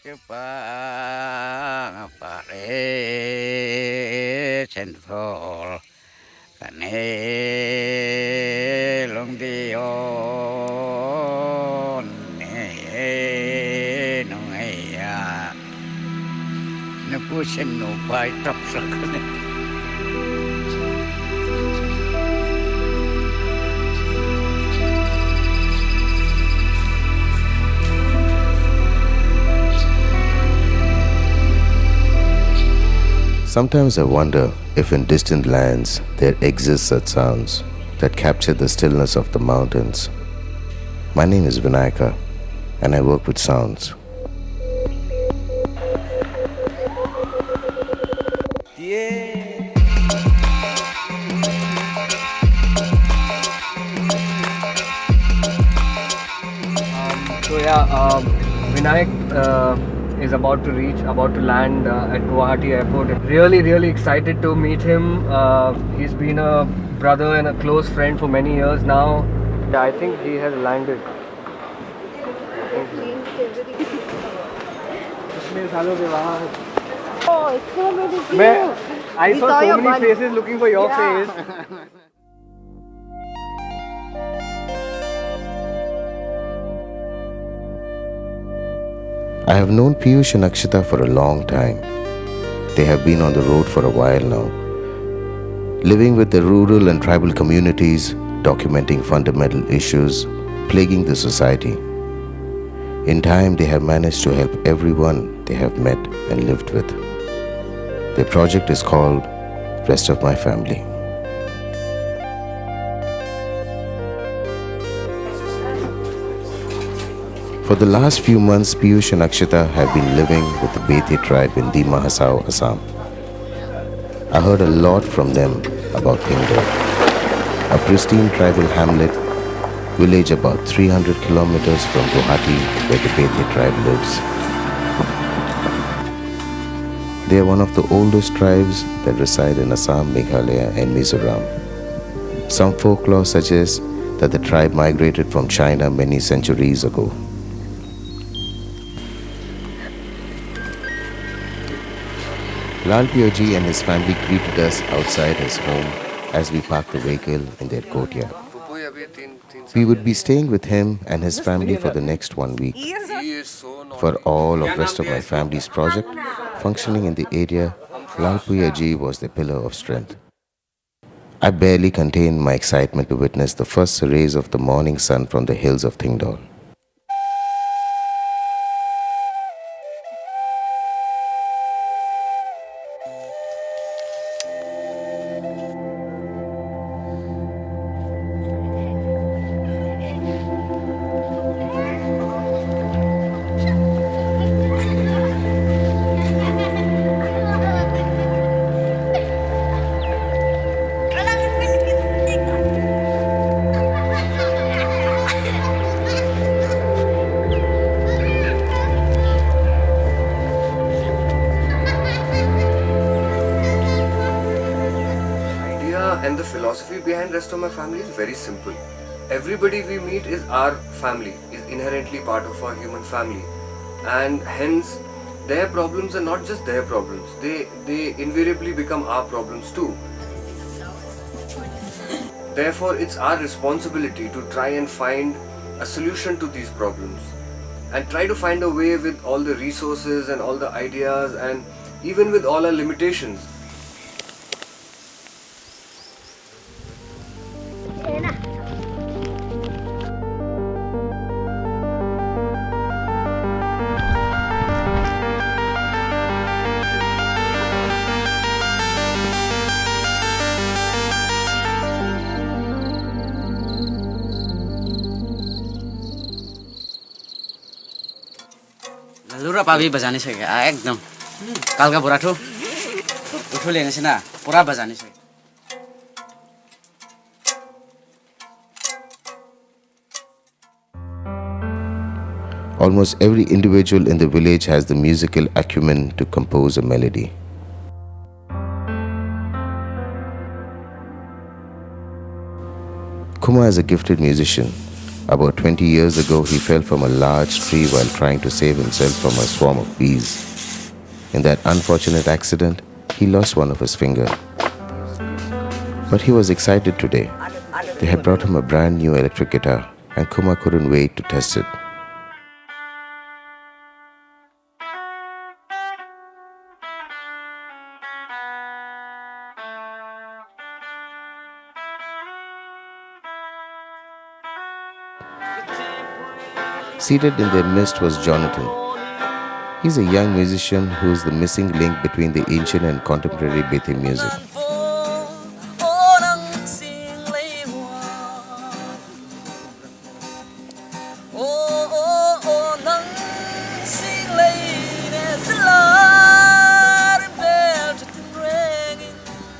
Jepang pare senfol kane long dion ne nong ya ne pusing no pai tak sakane. Sometimes I wonder if in distant lands there exist such sounds that capture the stillness of the mountains. My name is Vinayaka and I work with sounds. Yeah. Vinayak is about to land at Guwahati Airport. Really, really excited to meet him. He's been a brother and a close friend for many years now. Yeah, I think he has landed. Oh, it's so good to see Man, you. I We saw saw so your many bun. faces looking for your Yeah. face. I have known Piyush and Akshita for a long time. They have been on the road for a while now, living with the rural and tribal communities, documenting fundamental issues plaguing the society. In time, they have managed to help everyone they have met and lived with. Their project is called Rest of My Family. For the last few months, Piyush and Akshita have been living with the Bethe tribe in Dima Hasao, Assam. I heard a lot from them about Thingdor, a pristine tribal hamlet, village about 300 kilometers from Guwahati, where the Bethe tribe lives. They are one of the oldest tribes that reside in Assam, Meghalaya and Mizoram. Some folklore suggests that the tribe migrated from China many centuries ago. Lal Piyoji and his family greeted us outside his home as we parked the vehicle in their courtyard. We would be staying with him and his family for the next 1 week. For all of rest of my family's project functioning in the area, Lal Piyoji was the pillar of strength. I barely contained my excitement to witness the first rays of the morning sun from the hills of Thingdor. And the philosophy behind rest of my family is very simple. Everybody we meet is our family, is inherently part of our human family, and hence their problems are not just their problems, they invariably become our problems too. Therefore it's our responsibility to try and find a solution to these problems and try to find a way with all the resources and all the ideas and even with all our limitations. Lura pabi bajane se ekdom kalka buratho uthole nase na pura bajane se. Almost every individual in the village has the musical acumen to compose a melody. Kuma is a gifted musician About 20 years ago, he fell from a large tree while trying to save himself from a swarm of bees. In that unfortunate accident, he lost one of his fingers. But he was excited today. They had brought him a brand new electric guitar, and Kumar couldn't wait to test it. Seated in their midst was Jonathan. He's a young musician who is the missing link between the ancient and contemporary Bethe music.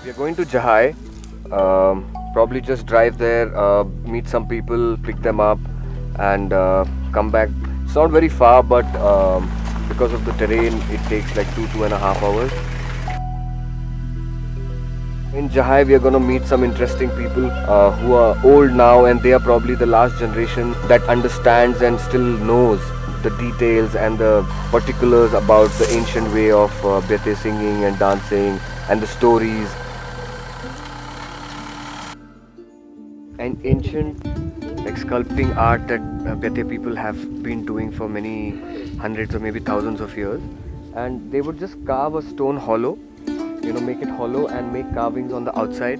We are going to Jahai. Probably just drive there, meet some people, pick them up, and come back. It's not very far, but because of the terrain, it takes like 2.5 hours. In Jahai, we are going to meet some interesting people who are old now, and they are probably the last generation that understands and still knows the details and the particulars about the ancient way of Bethe singing and dancing and the stories. And ancient sculpting art that Bethe people have been doing for many hundreds or maybe thousands of years. And they would just carve a stone hollow, make it hollow and make carvings on the outside.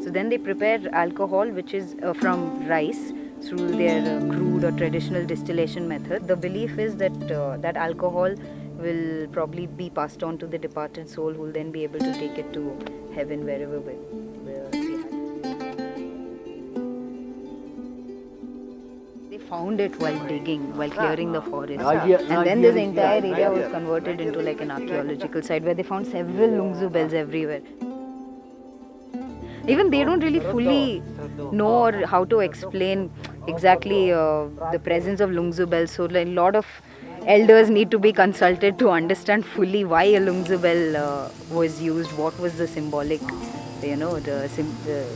So then they prepare alcohol, which is from rice, through their crude or traditional distillation method. The belief is that that alcohol will probably be passed on to the departed soul, who will then be able to take it to heaven wherever we are. They found it while digging, while clearing the forest. And then this entire area was converted into like an archaeological site where they found several Lungzu bells everywhere. Even they don't really fully know or how to explain exactly the presence of Lungzu bells. So a lot of elders need to be consulted to understand fully why a Lungzu bell was used, what was the symbolic, the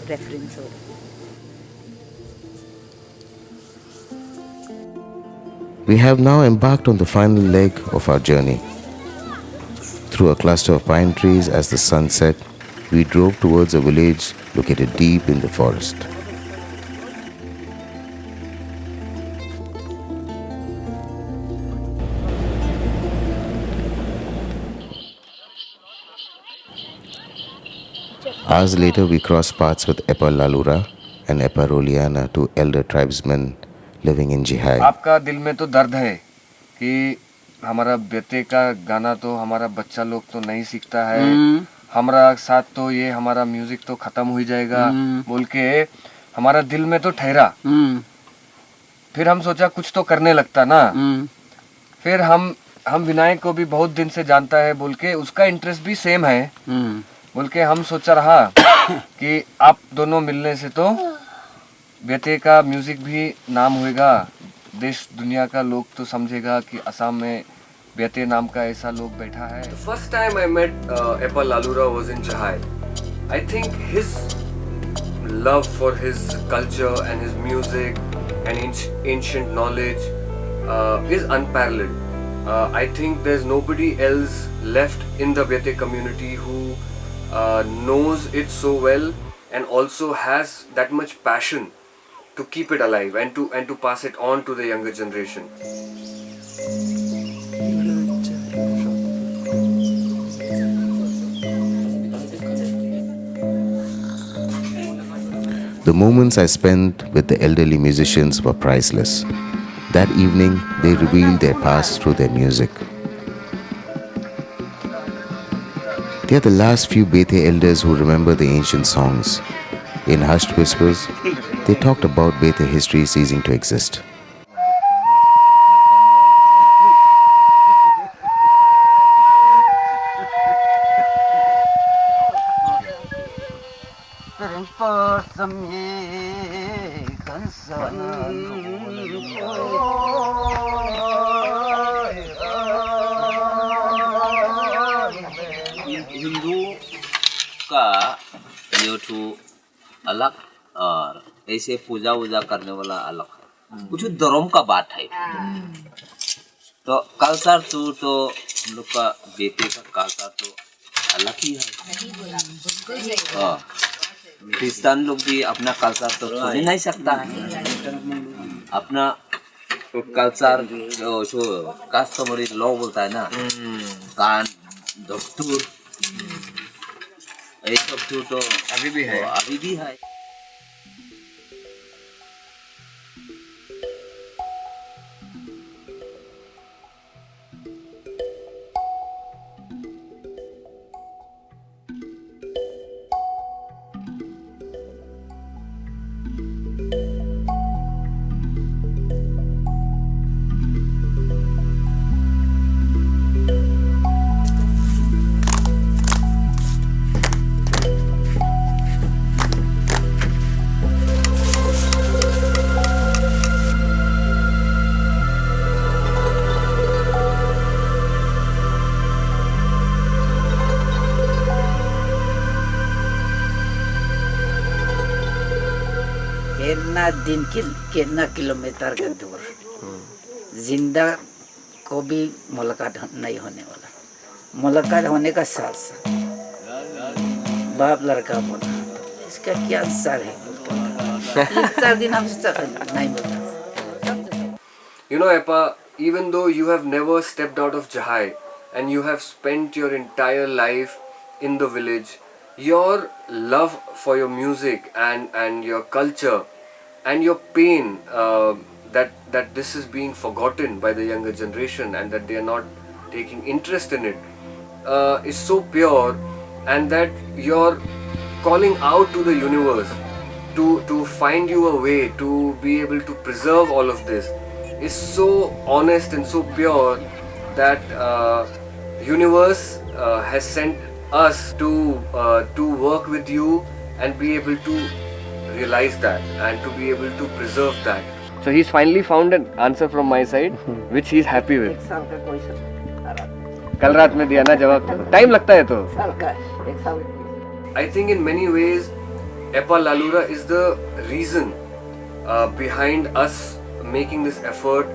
reference. We have now embarked on the final leg of our journey. Through a cluster of pine trees as the sun set, we drove towards a village located deep in the forest. Hours later, we crossed paths with Epa Lalura and Epa Roliana, two elder tribesmen living in Jahai. आपका दिल में तो दर्द है कि हमारा बेटे का गाना तो हमारा बच्चा लोग तो नहीं सीखता है, हमारा साथ तो ये हमारा म्यूजिक तो खत्म हो जाएगा बोल के हमारा दिल में तो ठहरा। फिर हम सोचा कुछ तो करने लगता ना। फिर हम विनायक को भी बहुत दिन से जानता है बोल के उसका इंटरेस्ट भी सेम है बोल के हम सोचा रहा कि आप दोनों मिलने से तो बेटे का म्यूजिक भी नाम होएगा, देश दुनिया का लोग तो समझेगा कि असम में बेटे नाम का ऐसा लोग बैठा है। The first time I met Epa Lalura was in Jahai. I think his love for his culture and his music and ancient knowledge is unparalleled. I think there's nobody else left in the Bethe community who knows it so well and also has that much passion to keep it alive and to pass it on to the younger generation. The moments I spent with the elderly musicians were priceless. That evening, they revealed their past through their music. They are the last few Bethe elders who remember the ancient songs. In hushed whispers, they talked about Bethe history ceasing to exist. Hindu का ये अलग और ऐसे पूजा वूजा करने वाला अलग है। कुछ धर्म का बात है। तो कल्चर तो हम लोग का बेटे का कल्चर तो अलग ही है। हाँ, क्रिश्चियन लोग भी अपना कल्चर तो छोड़ ही नहीं सकता है। अपना कल्चर जो कस्टमरी लॉ बोलता है ना, गान दस्तूर ये सब तो अभी भी है। कितना किलोमीटर का दूर जिंदा को भी मुलाकात नहीं होने वाला। मुलाकात होने का साथ साथ बाप लड़का बोला इसका क्या असर है। 3-4 दिन हम नहीं बोलता। You know, Epa, even though you have never stepped out of Jahai and you have spent your entire life in the village, your love for your music and your culture and your pain that this is being forgotten by the younger generation and that they are not taking interest in it is so pure, and that you're calling out to the universe to find you a way to be able to preserve all of this is so honest and so pure that universe has sent us to work with you and be able to realize that and to be able to preserve that. So he's finally found an answer from my side which he's happy with. कल रात में दिया ना जवाब, time लगता है तो. I think in many ways Epa Lalura is the reason behind us making this effort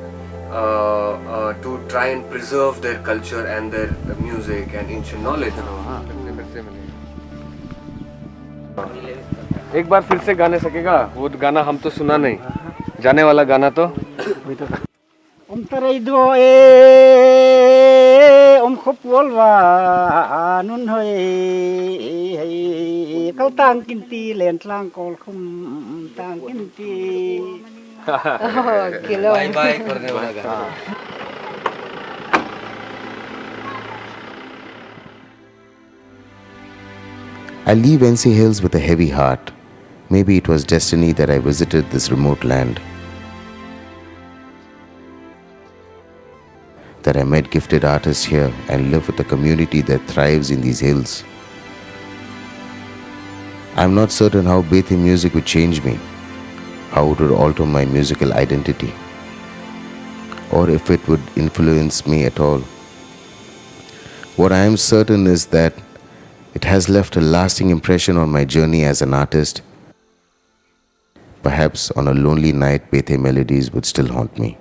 to try and preserve their culture and their music and ancient knowledge. एक बार फिर से गाने सकेगा? वो गाना हम तो सुना नहीं, जाने वाला गाना तो nun hoi kau tang kinti len tlang kol khum tang kinti bye bye करने वाला गाना. I leave NC Hills with a heavy heart. Maybe it was destiny that I visited this remote land, that I met gifted artists here and live with a community that thrives in these hills. I'm not certain how Bethi music would change me, how it would alter my musical identity, or if it would influence me at all. What I am certain is that it has left a lasting impression on my journey as an artist. Perhaps on a lonely night, Bethi melodies would still haunt me.